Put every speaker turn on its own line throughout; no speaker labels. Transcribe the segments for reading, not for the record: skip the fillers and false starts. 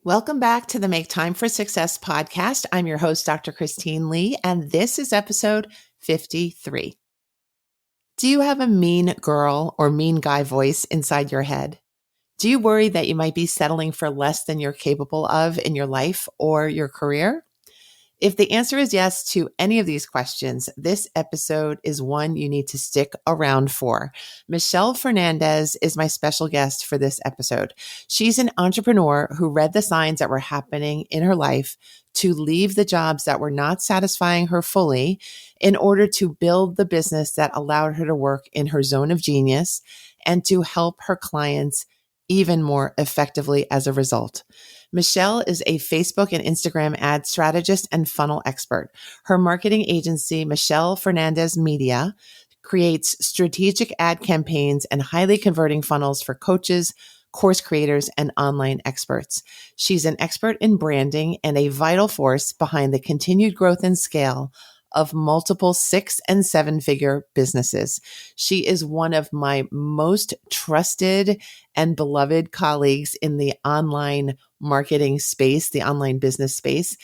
Welcome back to the Make Time for Success podcast. I'm your host, Dr. Christine Lee, and this is episode 53. Do you have a mean girl or mean guy voice inside your head? Do you worry that you might be settling for less than you're capable of in your life or your career? If the answer is yes to any of these questions, this episode is one you need to stick around for. Michelle Fernandez is my special guest for this episode. She's an entrepreneur who read the signs that were happening in her life to leave the jobs that were not satisfying her fully in order to build the business that allowed her to work in her zone of genius and to help her clients even more effectively as a result. Michelle is a Facebook and Instagram ad strategist and funnel expert. Her marketing agency, Michelle Fernandez Media, creates strategic ad campaigns and highly converting funnels for coaches, course creators, and online experts. She's an expert in branding and a vital force behind the continued growth and scale of multiple 6- and 7-figure businesses. She is one of my most trusted and beloved colleagues in the online marketing space, the online business space,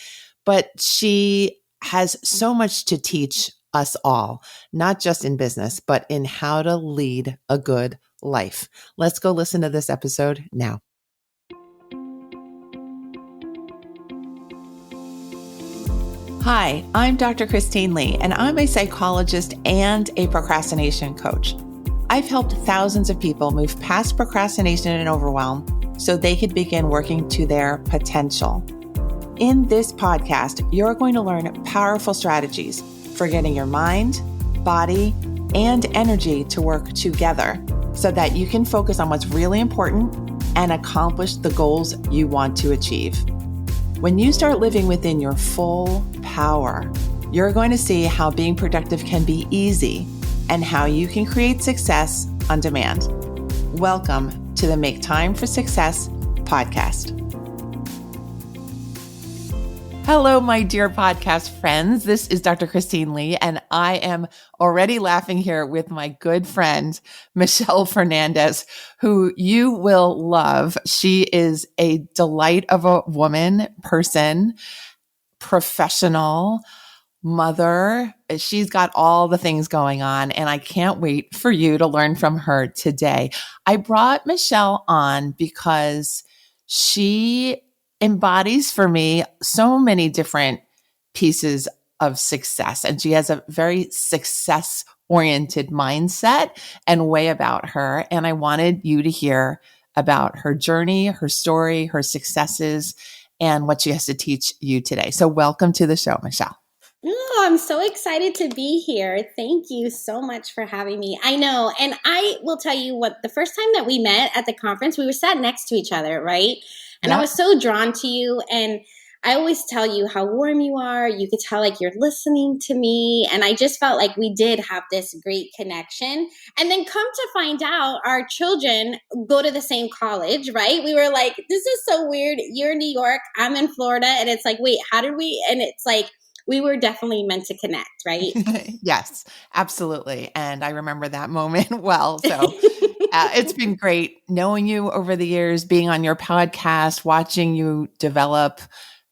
but she has so much to teach us all, not just in business, but in how to lead a good life. Let's go listen to this episode now. Hi, I'm Dr. Christine Lee, and I'm a psychologist and a procrastination coach. I've helped thousands of people move past procrastination and overwhelm so they could begin working to their potential. In this podcast, you're going to learn powerful strategies for getting your mind, body, and energy to work together so that you can focus on what's really important and accomplish the goals you want to achieve. When you start living within your full power, you're going to see how being productive can be easy and how you can create success on demand. Welcome to the Make Time for Success podcast. Hello, my dear podcast friends. This is Dr. Christine Lee, and I am already laughing here with my good friend, Michelle Fernandez, who you will love. She is a delight of a woman, person, professional, mother. She's got all the things going on, and I can't wait for you to learn from her today. I brought Michelle on because she embodies for me so many different pieces of success. And she has a very success-oriented mindset and way about her. And I wanted you to hear about her journey, her story, her successes, and what she has to teach you today. So welcome to the show, Michelle.
Oh, I'm so excited to be here. Thank you so much for having me. I know. And I will tell you what, the first time that we met at the conference, we were sat next to each other, right? And I was so drawn to you. And I always tell you how warm you are. You could tell like you're listening to me. And I just felt like we did have this great connection. And then come to find out our children go to the same college, right? We were like, this is so weird. You're in New York, I'm in Florida. And it's like, wait, how did we? And it's like, we were definitely meant to connect, right?
Yes, absolutely. And I remember that moment well. So it's been great knowing you over the years, being on your podcast, watching you develop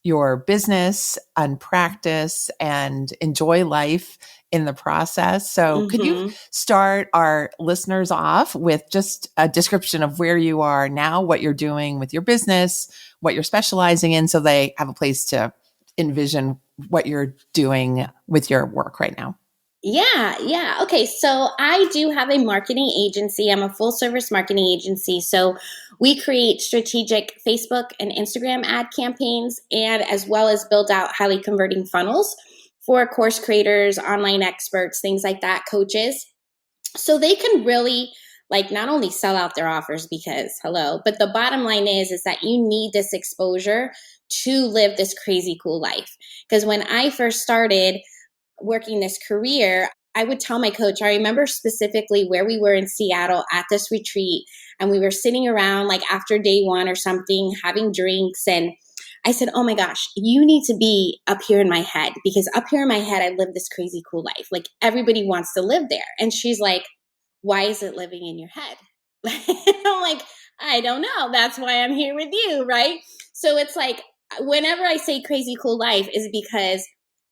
your business and practice and enjoy life in the process. So could you start our listeners off with just a description of where you are now, what you're doing with your business, what you're specializing in, so they have a place to envision what you're doing with your work right now?
Yeah. Okay. So I do have a marketing agency. I'm a full service marketing agency. So we create strategic Facebook and Instagram ad campaigns, and as well as build out highly converting funnels for course creators, online experts, things like that, coaches. So they can really like not only sell out their offers because hello, but the bottom line is that you need this exposure to live this crazy cool life. Because when I first started working this career, I would tell my coach, I remember specifically where we were in Seattle at this retreat, and we were sitting around like after day one or something, having drinks. And I said, oh my gosh, you need to be up here in my head, because up here in my head, I live this crazy cool life. Like everybody wants to live there. And she's like, why is it living in your head? I'm like, I don't know. That's why I'm here with you, right? So it's like, whenever I say crazy cool life is because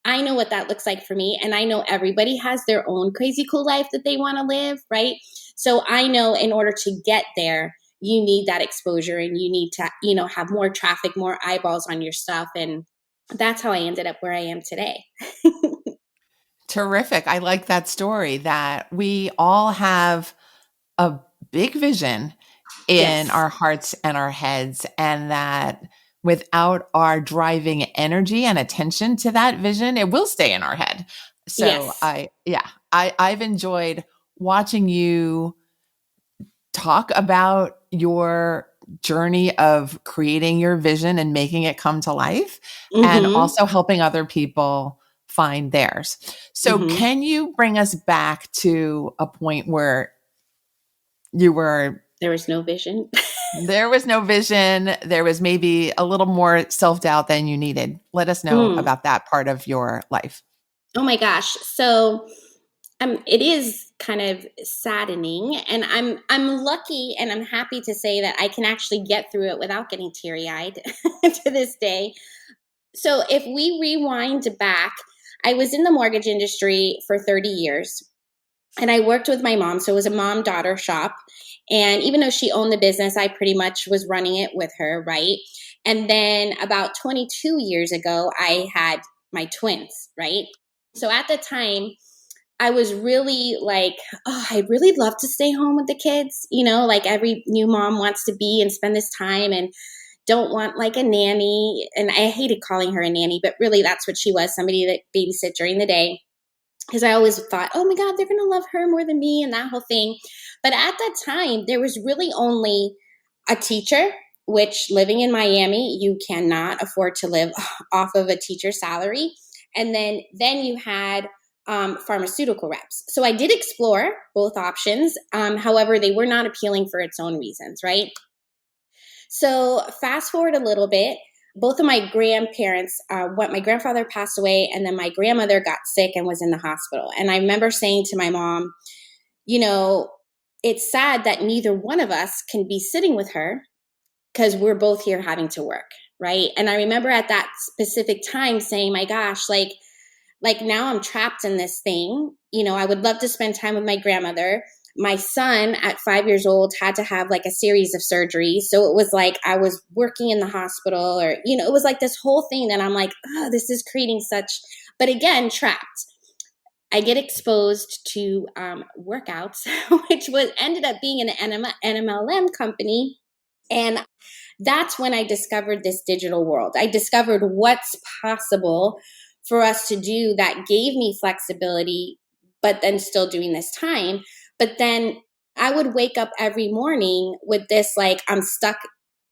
I know what that looks like for me. And I know everybody has their own crazy cool life that they want to live, right? So I know in order to get there, you need that exposure and you need to, have more traffic, more eyeballs on your stuff. And that's how I ended up where I am today.
Terrific. I like that story that we all have a big vision in
Yes.
our hearts and our heads, and that without our driving energy and attention to that vision, it will stay in our head. So
Yes.
I've enjoyed watching you talk about your journey of creating your vision and making it come to life, and
Mm-hmm.
also helping other people find theirs. So
Mm-hmm.
can you bring us back to a point where you were
There was no vision.
there was no vision, there was maybe a little more self-doubt than you needed? Let us know
Mm.
about that part of your life.
Oh my gosh. So it is kind of saddening, and I'm lucky and I'm happy to say that I can actually get through it without getting teary-eyed to this day. So if we rewind back, I was in the mortgage industry for 30 years. And I worked with my mom. So it was a mom daughter shop. And even though she owned the business, I pretty much was running it with her, right? And then about 22 years ago, I had my twins, right? So at the time, I was really like, oh, I'd really love to stay home with the kids, like every new mom wants to be and spend this time and don't want like a nanny. And I hated calling her a nanny, but really that's what she was, somebody that babysit during the day, because I always thought, oh my God, they're going to love her more than me and that whole thing. But at that time, there was really only a teacher, which living in Miami, you cannot afford to live off of a teacher's salary. And then you had pharmaceutical reps. So I did explore both options. However, they were not appealing for its own reasons, right? So fast forward a little bit, both of my grandparents, my grandfather passed away, and then my grandmother got sick and was in the hospital. And I remember saying to my mom, it's sad that neither one of us can be sitting with her because we're both here having to work, right? And I remember at that specific time saying, my gosh, like now I'm trapped in this thing. I would love to spend time with my grandmother. My son at 5 years old had to have like a series of surgeries. So it was like I was working in the hospital, or, it was like this whole thing that I'm like, oh, this is creating but again, trapped. I get exposed to workouts, which ended up being an MLM company. And that's when I discovered this digital world. I discovered what's possible for us to do that gave me flexibility, but then still doing this time. But then I would wake up every morning with this, like, I'm stuck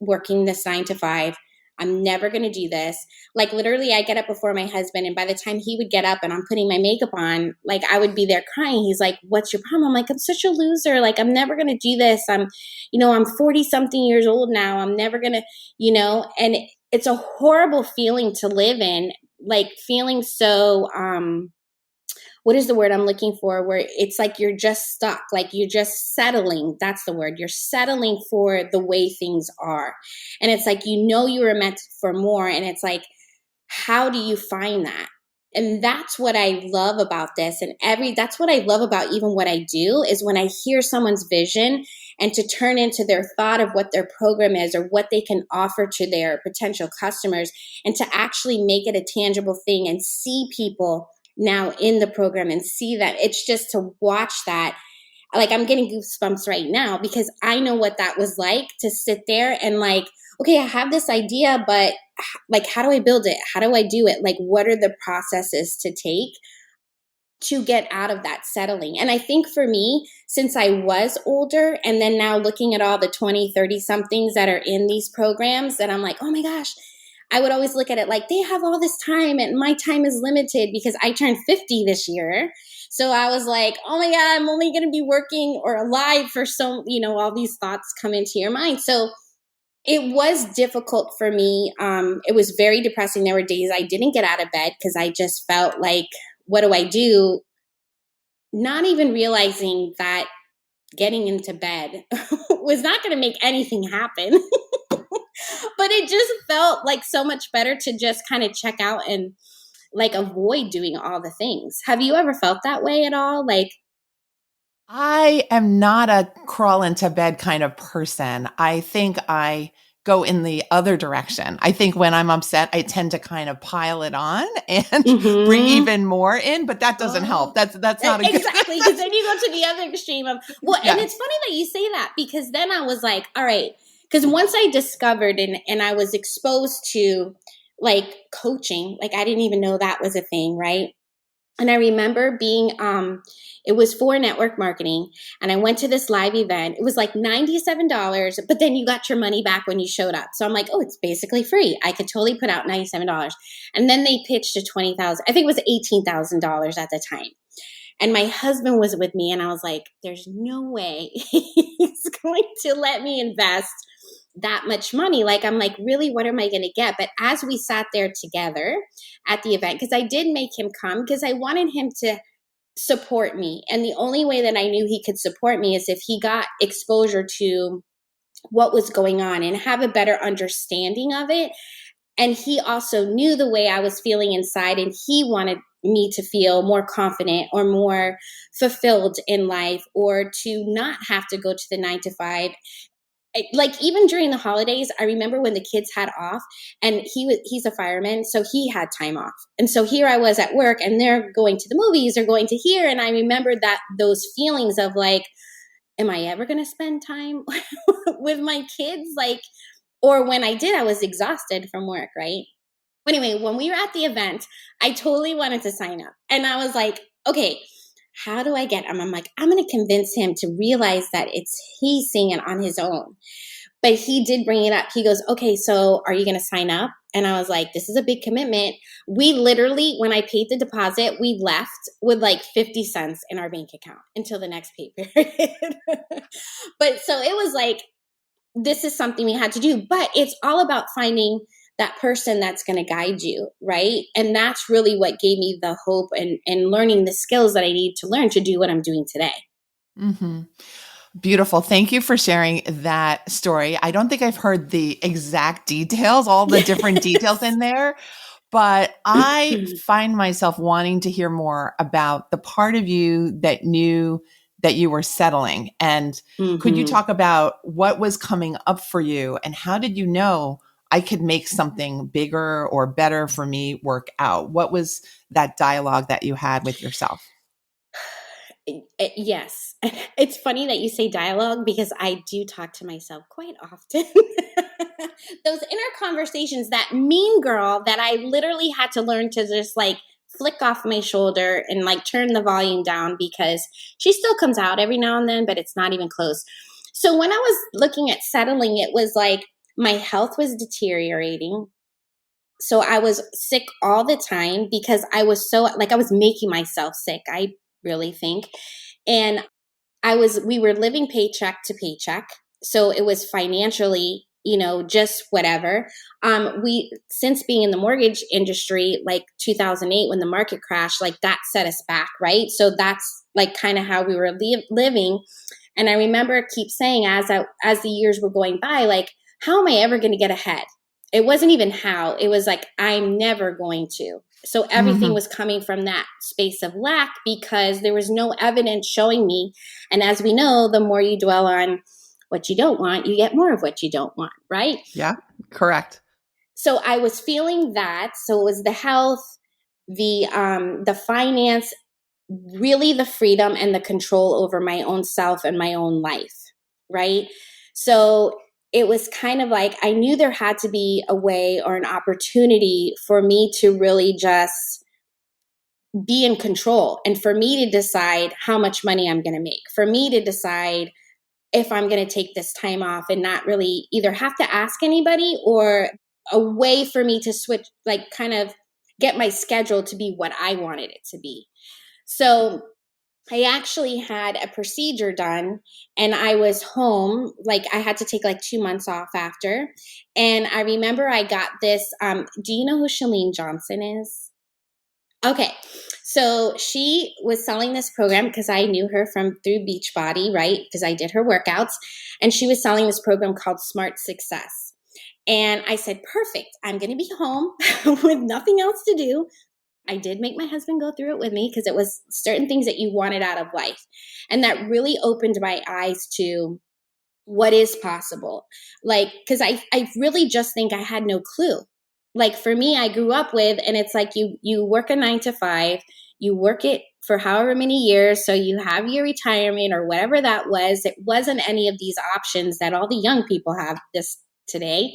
working this 9 to 5. I'm never going to do this. Like, literally, I get up before my husband, and by the time he would get up and I'm putting my makeup on, like, I would be there crying. He's like, what's your problem? I'm like, I'm such a loser. Like, I'm never going to do this. I'm 40 something years old now. I'm never going to, and it's a horrible feeling to live in, like feeling so, what is the word I'm looking for? Where it's like you're just stuck, like you're just settling. That's the word. You're settling for the way things are. And it's like, you were meant for more. And it's like, how do you find that? And that's what I love about this. And that's what I love about even what I do is when I hear someone's vision and to turn into their thought of what their program is or what they can offer to their potential customers, and to actually make it a tangible thing and see people now in the program and see that. It's just to watch that. Like, I'm getting goosebumps right now because I know what that was like to sit there and like, okay, I have this idea, but like, how do I build it? How do I do it? Like, what are the processes to take to get out of that settling? And I think for me, since I was older and then now looking at all the 20, 30 somethings that are in these programs, that I'm like, oh my gosh, I would always look at it like they have all this time and my time is limited because I turned 50 this year. So I was like, oh my God, I'm only going to be working or alive for all these thoughts come into your mind. So it was difficult for me. It was very depressing. There were days I didn't get out of bed because I just felt like, what do I do? Not even realizing that getting into bed was not going to make anything happen. But it just felt like so much better to just kind of check out and like avoid doing all the things. Have you ever felt that way at all? Like,
I am not a crawl into bed kind of person. I think I go in the other direction. I think when I'm upset, I tend to kind of pile it on and bring
mm-hmm.
even more in, but that doesn't help. That's not a good
Exactly, because then you go to the other extreme of, well,
Yeah.
and it's funny that you say that, because then I was like, all right, because once I discovered and I was exposed to like coaching, like I didn't even know that was a thing, right? And I remember being, it was for network marketing, and I went to this live event. It was like $97, but then you got your money back when you showed up. So I'm like, oh, it's basically free. I could totally put out $97. And then they pitched to $20,000. I think it was $18,000 at the time. And my husband was with me, and I was like, there's no way he's going to let me invest that much money. Like, I'm like, really, what am I going to get? But as we sat there together at the event, because I did make him come because I wanted him to support me. And the only way that I knew he could support me is if he got exposure to what was going on and have a better understanding of it. And he also knew the way I was feeling inside, and he wanted me to feel more confident or more fulfilled in life, or to not have to go to the 9 to 5. Like even during the holidays, I remember when the kids had off, and he's a fireman, so he had time off. And so here I was at work, and they're going to the movies or going to here. And I remember that those feelings of like, am I ever going to spend time with my kids? Like, or when I did, I was exhausted from work, right? Anyway, when we were at the event, I totally wanted to sign up. And I was like, okay, how do I get him? I'm like, I'm going to convince him to realize that he's seeing it on his own. But he did bring it up. He goes, okay, so are you going to sign up? And I was like, this is a big commitment. We literally, when I paid the deposit, we left with like 50 cents in our bank account until the next pay period. But so it was like, this is something we had to do. But it's all about finding that person that's going to guide you, right? And that's really what gave me the hope and learning the skills that I need to learn to do what I'm doing today.
Mm-hmm. Beautiful. Thank you for sharing that story. I don't think I've heard the exact details, all the different details in there, but I find myself wanting to hear more about the part of you that knew that you were settling. And could you talk about what was coming up for you, and how did you know I could make something bigger or better for me work out? What was that dialogue that you had with yourself?
Yes. It's funny that you say dialogue, because I do talk to myself quite often. Those inner conversations, that mean girl that I literally had to learn to just like flick off my shoulder and like turn the volume down, because she still comes out every now and then, but it's not even close. So when I was looking at settling, it was like my health was deteriorating. So I was sick all the time because I was so like, I was making myself sick, I really think. And we were living paycheck to paycheck. So it was financially, just whatever. Since being in the mortgage industry, like 2008, when the market crashed, like that set us back, right? So that's like kind of how we were living. And I remember keep saying as the years were going by, like, how am I ever going to get ahead? It wasn't even how, it was like, I'm never going to. So everything was coming from that space of lack, because there was no evidence showing me. And as we know, the more you dwell on what you don't want, you get more of what you don't want, right?
Yeah, correct.
So I was feeling that. So it was the health, the finance, really the freedom and the control over my own self and my own life, right? So it was kind of like I knew there had to be a way or an opportunity for me to really just be in control, and for me to decide how much money I'm going to make, for me to decide if I'm going to take this time off and not really either have to ask anybody, or a way for me to switch, like kind of get my schedule to be what I wanted it to be. So I actually had a procedure done, and I was home. Like I had to take like 2 months off after. And I remember I got this. Do you know who Chalene Johnson is? Okay. So she was selling this program, because I knew her through Beachbody, right? Because I did her workouts. And she was selling this program called Smart Success. And I said, perfect. I'm going to be home with nothing else to do. I did make my husband go through it with me because it was certain things that you wanted out of life. And that really opened my eyes to what is possible. Like, because I really just think I had no clue. Like for me, I grew up with, and it's like you work a 9 to 5, you work it for however many years, so you have your retirement or whatever that was. It wasn't any of these options that all the young people have this today.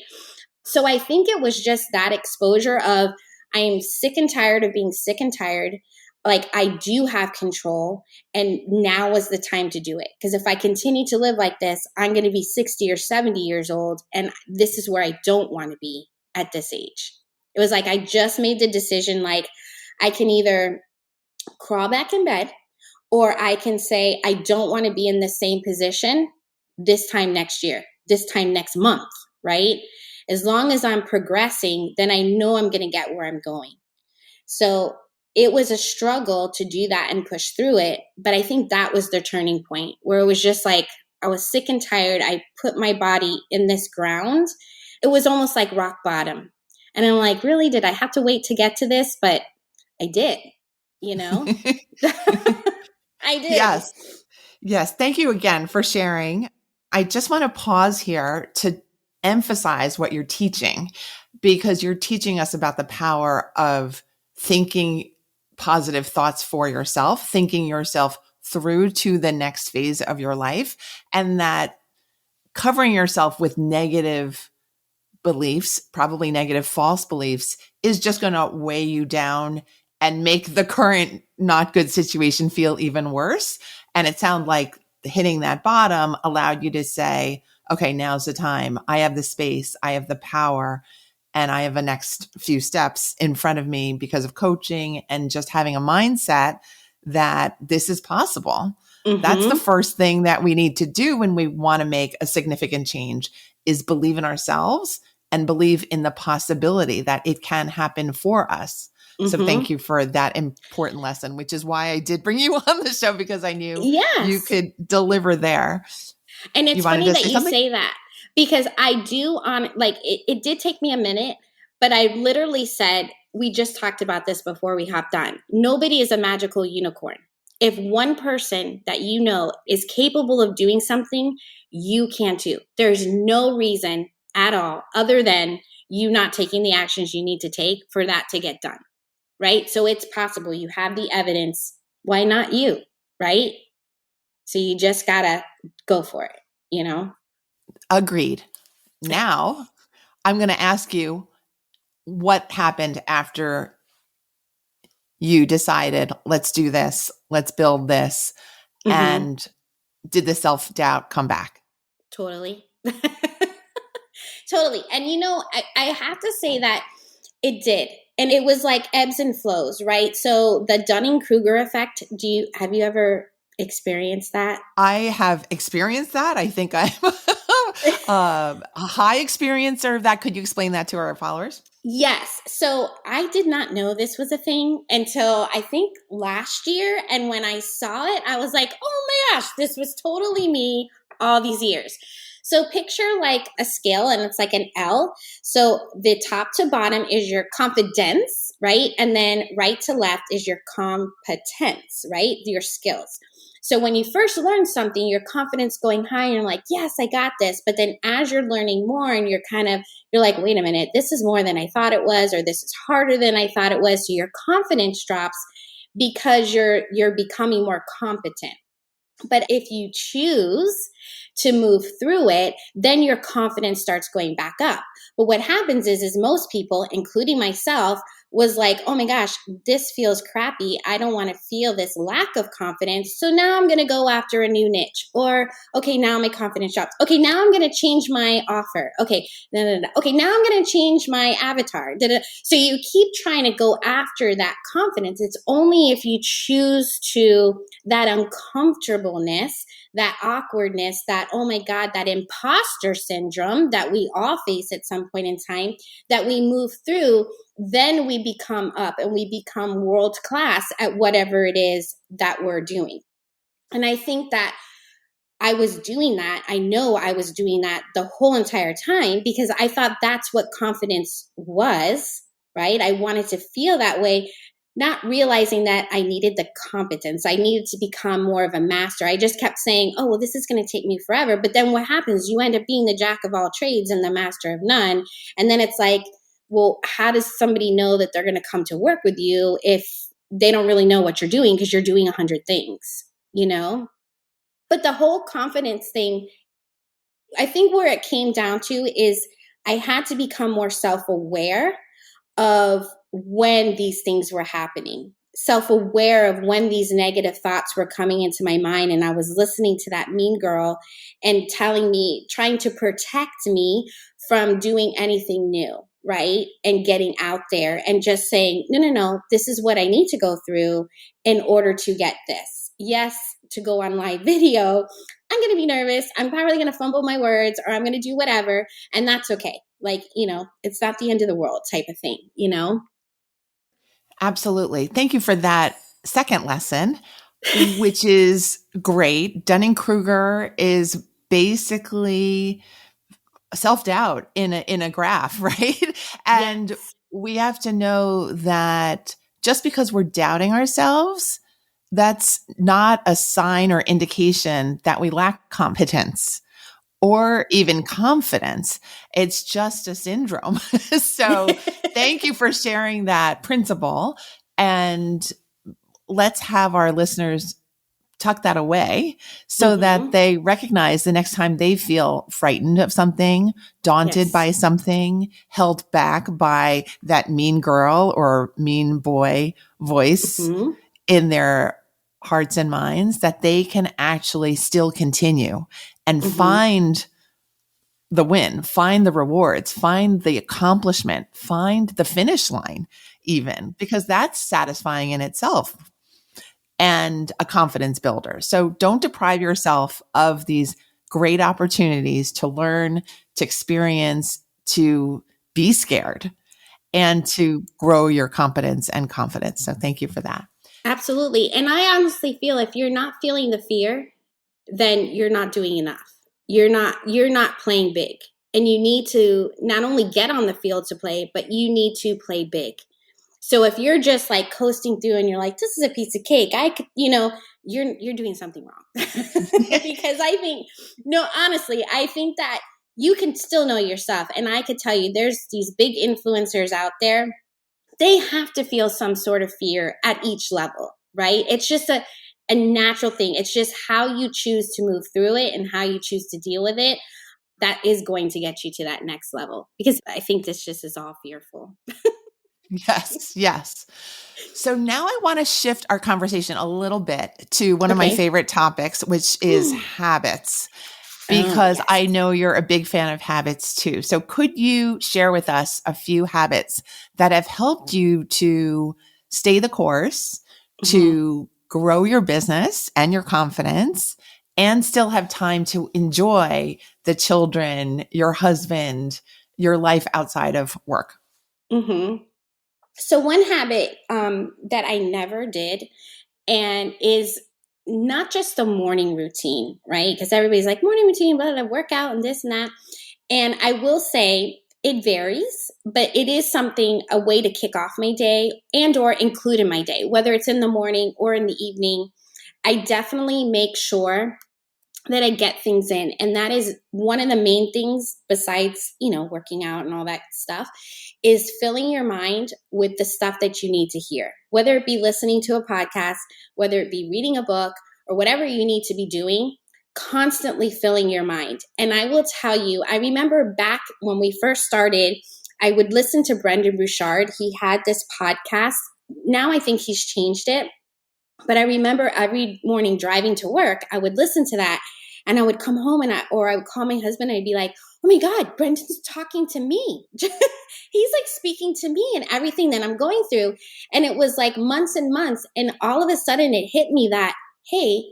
So I think it was just that exposure of I am sick and tired of being sick and tired. Like I do have control, and now is the time to do it. Because if I continue to live like this, I'm going to be 60 or 70 years old, and this is where I don't want to be at this age. It was like I just made the decision, like I can either crawl back in bed, or I can say I don't want to be in the same position this time next year, this time next month, right? As long as I'm progressing, then I know I'm going to get where I'm going. So it was a struggle to do that and push through it. But I think that was the turning point where it was just like, I was sick and tired. I put my body in this ground. It was almost like rock bottom. And I'm like, really, did I have to wait to get to this? But I did, you know? I did.
Yes. Yes. Thank you again for sharing. I just want to pause here to emphasize what you're teaching, because you're teaching us about the power of thinking positive thoughts for yourself, thinking yourself through to the next phase of your life, and that covering yourself with negative beliefs, probably negative false beliefs, is just going to weigh you down and make the current not good situation feel even worse. And it sounds like hitting that bottom allowed you to say, okay, now's the time. I have the space, I have the power, and I have a next few steps in front of me because of coaching and just having a mindset that this is possible. That's the first thing that we need to do when we want to make a significant change, is believe in ourselves and believe in the possibility that it can happen for us. So thank you for that important lesson, which is why I did bring you on the show, because I knew you could deliver there.
And it's funny that you say that, because I do it did take me a minute, but I literally said, we just talked about this before we hopped on. Nobody is a magical unicorn. If one person that you know is capable of doing something, you can too. There's no reason at all other than you not taking the actions you need to take for that to get done, right? So it's possible. You have the evidence. Why not you, right? So you just got to go for it, you know?
Agreed. Now, I'm going to ask you what happened after you decided, let's do this, let's build this, and did the self-doubt come back?
Totally. Totally. And I have to say that it did. And it was like ebbs and flows, right? So the Dunning-Kruger effect, have you ever experienced that?
I have experienced that. I think I'm a high experiencer of that. Could you explain that to our followers?
Yes. So I did not know this was a thing until I think last year. And when I saw it, I was like, oh my gosh, this was totally me all these years. So picture like a scale, and it's like an L. So the top to bottom is your confidence, right? And then right to left is your competence, right? Your skills. So when you first learn something, your confidence going high and you're like, yes, I got this. But then as you're learning more and you're like, wait a minute, this is more than I thought it was, or this is harder than I thought it was. So your confidence drops because you're becoming more competent. But if you choose to move through it, then your confidence starts going back up. But what happens is most people, including myself, was like, oh my gosh, this feels crappy. I don't want to feel this lack of confidence. So now I'm going to go after a new niche. Or, okay, now my confidence drops. Okay, now I'm going to change my offer. Okay, okay, now I'm going to change my avatar. So you keep trying to go after that confidence. It's only if you choose to, that uncomfortableness, that awkwardness, that, oh my God, that imposter syndrome that we all face at some point in time, that we move through, then we become up and we become world class at whatever it is that we're doing. And I think that I was doing that. I know I was doing that the whole entire time because I thought that's what confidence was, right? I wanted to feel that way, not realizing that I needed the competence. I needed to become more of a master. I just kept saying, oh, well, this is going to take me forever. But then what happens? You end up being the jack of all trades and the master of none. And then it's like, well, how does somebody know that they're going to come to work with you if they don't really know what you're doing because you're doing 100 things, you know? But the whole confidence thing, I think where it came down to is I had to become more self-aware of when these things were happening, self-aware of when these negative thoughts were coming into my mind. And I was listening to that mean girl and telling me, trying to protect me from doing anything new, right? And getting out there and just saying, no, this is what I need to go through in order to get this. Yes, to go on live video, I'm going to be nervous. I'm probably going to fumble my words or I'm going to do whatever. And that's okay. Like, it's not the end of the world type of thing,
Absolutely. Thank you for that second lesson, which is great. Dunning-Kruger is basically self-doubt in a graph, right? And
Yes.
we have to know that just because we're doubting ourselves, that's not a sign or indication that we lack competence or even confidence. It's just a syndrome. So thank you for sharing that principle. And let's have our listeners tuck that away so that they recognize the next time they feel frightened of something, daunted by something, held back by that mean girl or mean boy voice in their hearts and minds, that they can actually still continue and find the win, find the rewards, find the accomplishment, find the finish line even, because that's satisfying in itself and a confidence builder. So don't deprive yourself of these great opportunities to learn, to experience, to be scared, and to grow your competence and confidence. So thank you for that.
Absolutely. And I honestly feel if you're not feeling the fear, then you're not doing enough. You're not playing big. And you need to not only get on the field to play, but you need to play big. So if you're just like coasting through and you're like, this is a piece of cake, I could, you're doing something wrong. Because I think, no, honestly, I think that you can still know your stuff. And I could tell you there's these big influencers out there. They have to feel some sort of fear at each level, right? It's just a natural thing. It's just how you choose to move through it and how you choose to deal with it that is going to get you to that next level. Because I think this just is all fearful.
Yes, yes. So now I want to shift our conversation a little bit to one of my favorite topics, which is habits, because I know you're a big fan of habits too. So could you share with us a few habits that have helped you to stay the course, to grow your business and your confidence, and still have time to enjoy the children, your husband, your life outside of work?
So one habit that I never did and is not just the morning routine, right? Because everybody's like morning routine, blah, blah, blah, workout and this and that. And I will say it varies, but it is something, a way to kick off my day and or include in my day, whether it's in the morning or in the evening. I definitely make sure that I get things in. And that is one of the main things besides, working out and all that stuff, is filling your mind with the stuff that you need to hear, whether it be listening to a podcast, whether it be reading a book or whatever you need to be doing, constantly filling your mind. And I will tell you, I remember back when we first started, I would listen to Brendan Bouchard. He had this podcast. Now I think he's changed it. But I remember every morning driving to work, I would listen to that and I would come home or I would call my husband and I'd be like, oh my God, Brendan's talking to me. He's like speaking to me and everything that I'm going through. And it was like months and months. And all of a sudden it hit me that, hey,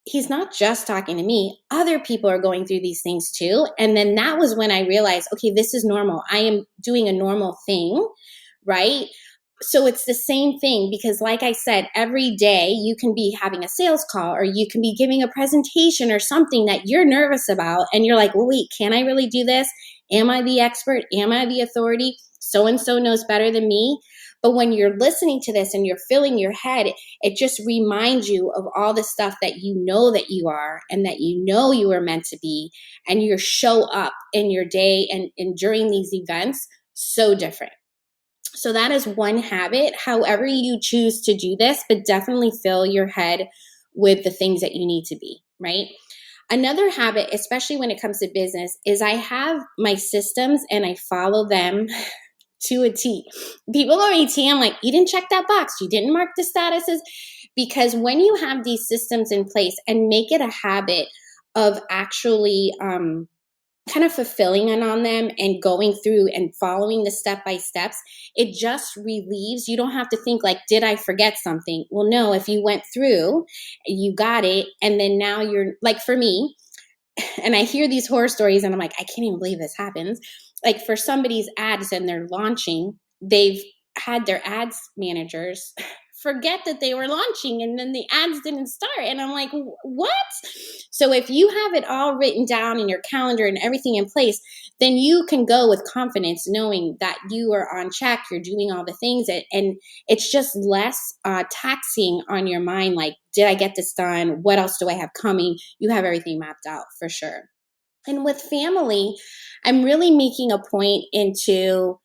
he's not just talking to me. Other people are going through these things too. And then that was when I realized, okay, this is normal. I am doing a normal thing, right? So it's the same thing, because like I said, every day you can be having a sales call, or you can be giving a presentation or something that you're nervous about. And you're like, well, wait, can I really do this? Am I the expert? Am I the authority? So-and-so knows better than me. But when you're listening to this and you're filling your head, it just reminds you of all the stuff that you are, and that you are meant to be. And you show up in your day and during these events so different. So that is one habit, however you choose to do this, but definitely fill your head with the things that you need to be, right? Another habit, especially when it comes to business, is I have my systems and I follow them to a T. People go to I'm like, you didn't check that box. You didn't mark the statuses. Because when you have these systems in place and make it a habit of actually kind of fulfilling it on them and going through and following the step-by-steps, it just relieves. You don't have to think like, did I forget something? Well, no, if you went through, you got it. And then now you're like, for me, and I hear these horror stories and I'm like, I can't even believe this happens. Like for somebody's ads and they're launching, they've had their ads managers forget that they were launching, and then the ads didn't start. And I'm like, what? So if you have it all written down in your calendar and everything in place, then you can go with confidence knowing that you are on track, you're doing all the things, and it's just less taxing on your mind. Like, did I get this done? What else do I have coming? You have everything mapped out for sure. And with family, I'm really making a point into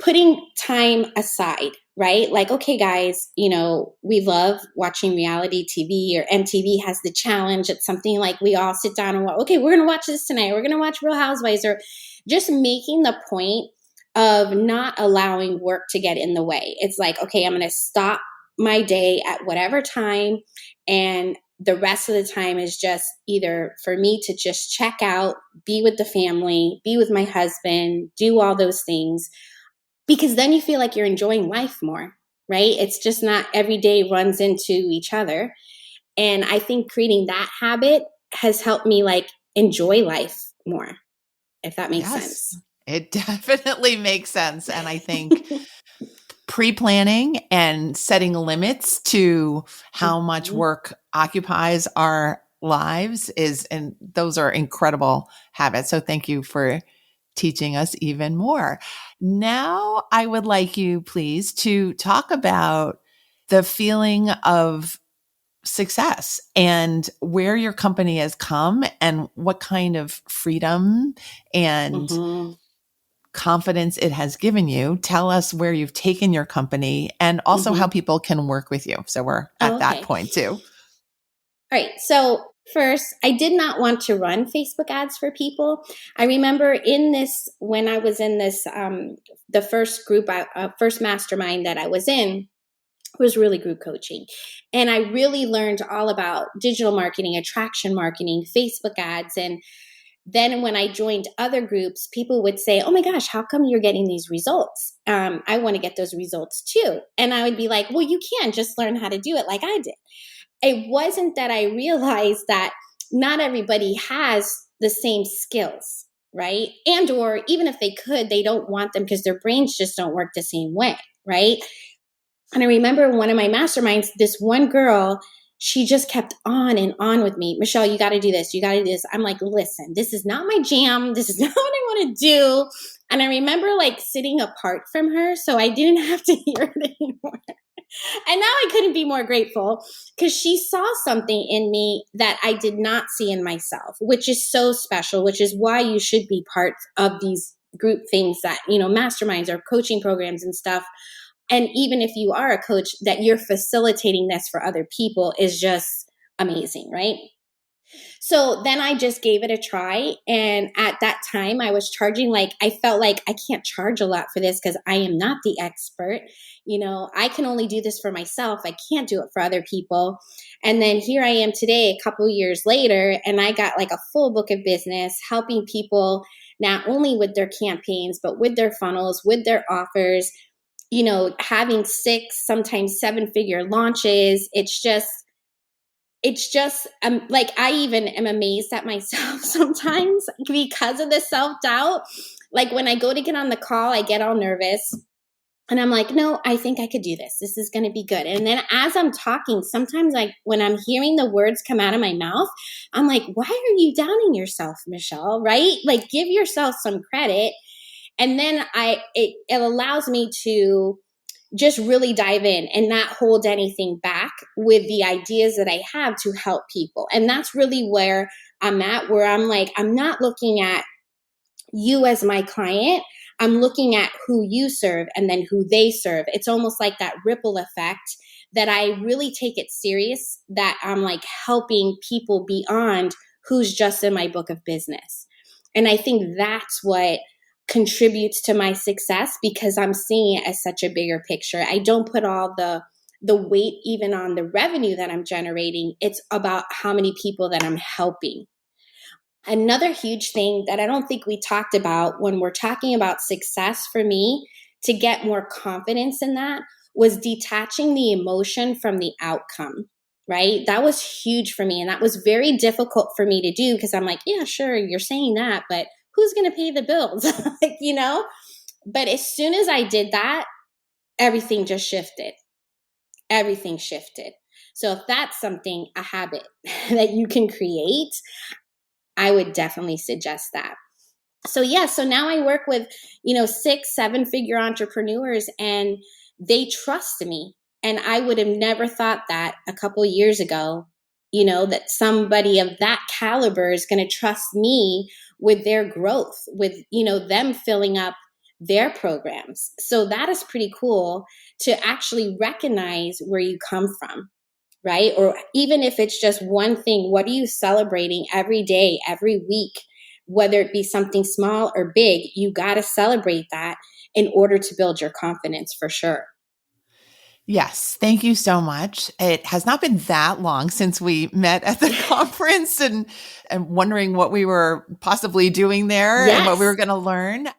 putting time aside, right? Like, okay, guys, we love watching reality TV, or MTV has the challenge. It's something like we all sit down and watch, okay, we're going to watch this tonight. We're going to watch Real Housewives, or just making the point of not allowing work to get in the way. It's like, okay, I'm going to stop my day at whatever time, and the rest of the time is just either for me to just check out, be with the family, be with my husband, do all those things. Because then you feel like you're enjoying life more, right? It's just not every day runs into each other. And I think creating that habit has helped me like enjoy life more, if that makes sense.
It definitely makes sense. And I think pre-planning and setting limits to how much work occupies our lives and those are incredible habits. So thank you for teaching us even more. Now, I would like you, please, to talk about the feeling of success and where your company has come and what kind of freedom and confidence it has given you. Tell us where you've taken your company and also how people can work with you. So we're at that point too.
All right. So first, I did not want to run Facebook ads for people. I remember when I was in this, the first group, first mastermind that I was in was really group coaching. And I really learned all about digital marketing, attraction marketing, Facebook ads. And then when I joined other groups, people would say, oh my gosh, how come you're getting these results? I want to get those results too. And I would be like, well, you can just learn how to do it like I did. It wasn't that I realized that not everybody has the same skills, right? And or even if they could, they don't want them because their brains just don't work the same way, right? And I remember one of my masterminds, this one girl, she just kept on and on with me. Michelle, you got to do this. You got to do this. I'm like, listen, this is not my jam. This is not what I want to do. And I remember like sitting apart from her, so I didn't have to hear it anymore. And now I couldn't be more grateful because she saw something in me that I did not see in myself, which is so special, which is why you should be part of these group things that, masterminds or coaching programs and stuff. And even if you are a coach, that you're facilitating this for other people is just amazing, right? So then I just gave it a try. And at that time I was charging, I felt like I can't charge a lot for this because I am not the expert. I can only do this for myself. I can't do it for other people. And then here I am today, a couple years later, and I got like a full book of business helping people not only with their campaigns, but with their funnels, with their offers, having 6, sometimes 7-figure launches. It's just I even am amazed at myself sometimes because of the self-doubt. Like when I go to get on the call, I get all nervous. And I'm like, no, I think I could do this. This is going to be good. And then as I'm talking, sometimes like when I'm hearing the words come out of my mouth, I'm like, why are you downing yourself, Michelle? Right? Like give yourself some credit. And then it allows me to just really dive in and not hold anything back with the ideas that I have to help people. And that's really where I'm at, where I'm like, I'm not looking at you as my client. I'm looking at who you serve and then who they serve. It's almost like that ripple effect that I really take it serious, that I'm like helping people beyond who's just in my book of business. And I think that's what contributes to my success, because I'm seeing it as such a bigger picture. I don't put all the weight even on the revenue that I'm generating. It's about how many people that I'm helping. Another huge thing that I don't think we talked about when we're talking about success for me, to get more confidence in that, was detaching the emotion from the outcome, right? That was huge for me. And that was very difficult for me to do, because I'm like, yeah, sure, you're saying that, but who's going to pay the bills? Like, you know? But as soon as I did that, everything just shifted. Everything shifted. So if that's something, a habit that you can create, I would definitely suggest that. So now I work with, 6-7 figure entrepreneurs, and they trust me. And I would have never thought that a couple of years ago, that somebody of that caliber is going to trust me with their growth, with, them filling up their programs. So that is pretty cool to actually recognize where you come from. Right? Or even if it's just one thing, what are you celebrating every day, every week? Whether it be something small or big, you got to celebrate that in order to build your confidence, for sure.
Yes. Thank you so much. It has not been that long since we met at the conference and wondering what we were possibly doing there and what we were going to learn.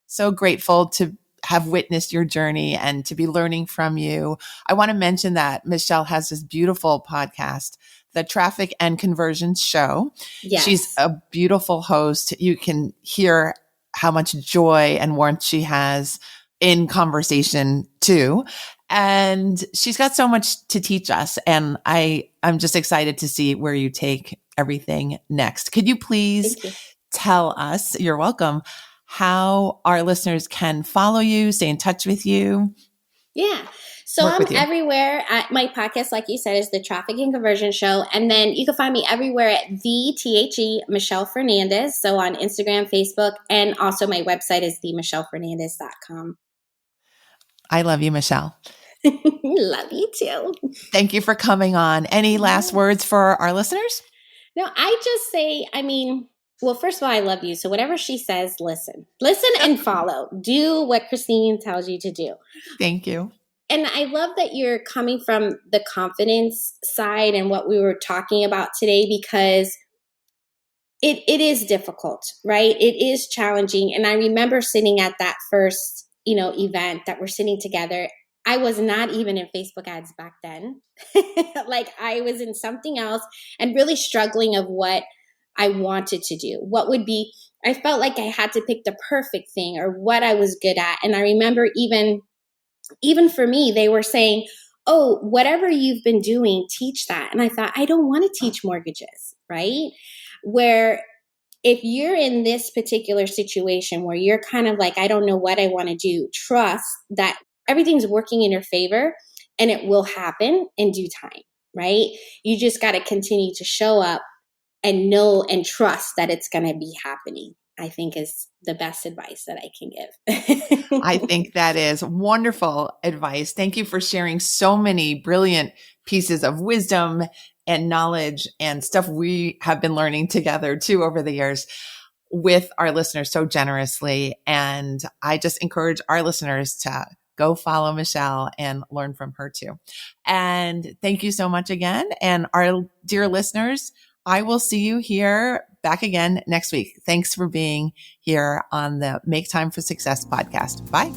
So grateful to have witnessed your journey and to be learning from you. I want to mention that Michelle has this beautiful podcast, the Traffic and Conversions Show.
Yes.
She's a beautiful host. You can hear how much joy and warmth she has in conversation too. And she's got so much to teach us. And I'm just excited to see where you take everything next. Could you please tell us, you're welcome, how our listeners can follow you, stay in touch with you?
Yeah. So I'm everywhere. My podcast, like you said, is the Traffic and Conversion Show. And then you can find me everywhere at the Michelle Fernandez. So on Instagram, Facebook, and also my website is themichellefernandez.com.
I love you, Michelle.
Love you too.
Thank you for coming on. Any last words for our listeners?
No, I just say, well, first of all, I love you. So whatever she says, listen and follow. Do what Christine tells you to do.
Thank you.
And I love that you're coming from the confidence side and what we were talking about today, because it is difficult, right? It is challenging. And I remember sitting at that first, event that we're sitting together. I was not even in Facebook ads back then. Like I was in something else and really struggling of what I wanted to do. I felt like I had to pick the perfect thing or what I was good at. And I remember even for me, they were saying, oh, whatever you've been doing, teach that. And I thought, I don't want to teach mortgages, right? Where if you're in this particular situation where you're kind of like, I don't know what I want to do, trust that everything's working in your favor and it will happen in due time, right? You just got to continue to show up and know and trust that it's going to be happening, I think is the best advice that I can give.
I think that is wonderful advice. Thank you for sharing so many brilliant pieces of wisdom and knowledge and stuff we have been learning together too over the years with our listeners so generously. And I just encourage our listeners to go follow Michelle and learn from her too. And thank you so much again. And our dear listeners, I will see you here back again next week. Thanks for being here on the Make Time for Success podcast. Bye.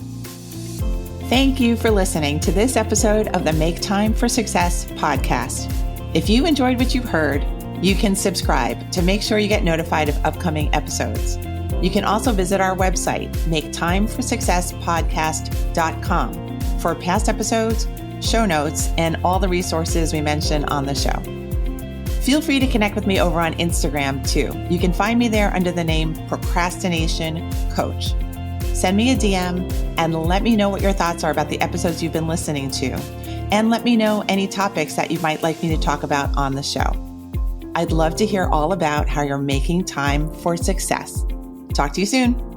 Thank you for listening to this episode of the Make Time for Success podcast. If you enjoyed what you've heard, you can subscribe to make sure you get notified of upcoming episodes. You can also visit our website, maketimeforsuccesspodcast.com, for past episodes, show notes, and all the resources we mention on the show. Feel free to connect with me over on Instagram too. You can find me there under the name Procrastination Coach. Send me a DM and let me know what your thoughts are about the episodes you've been listening to. And let me know any topics that you might like me to talk about on the show. I'd love to hear all about how you're making time for success. Talk to you soon.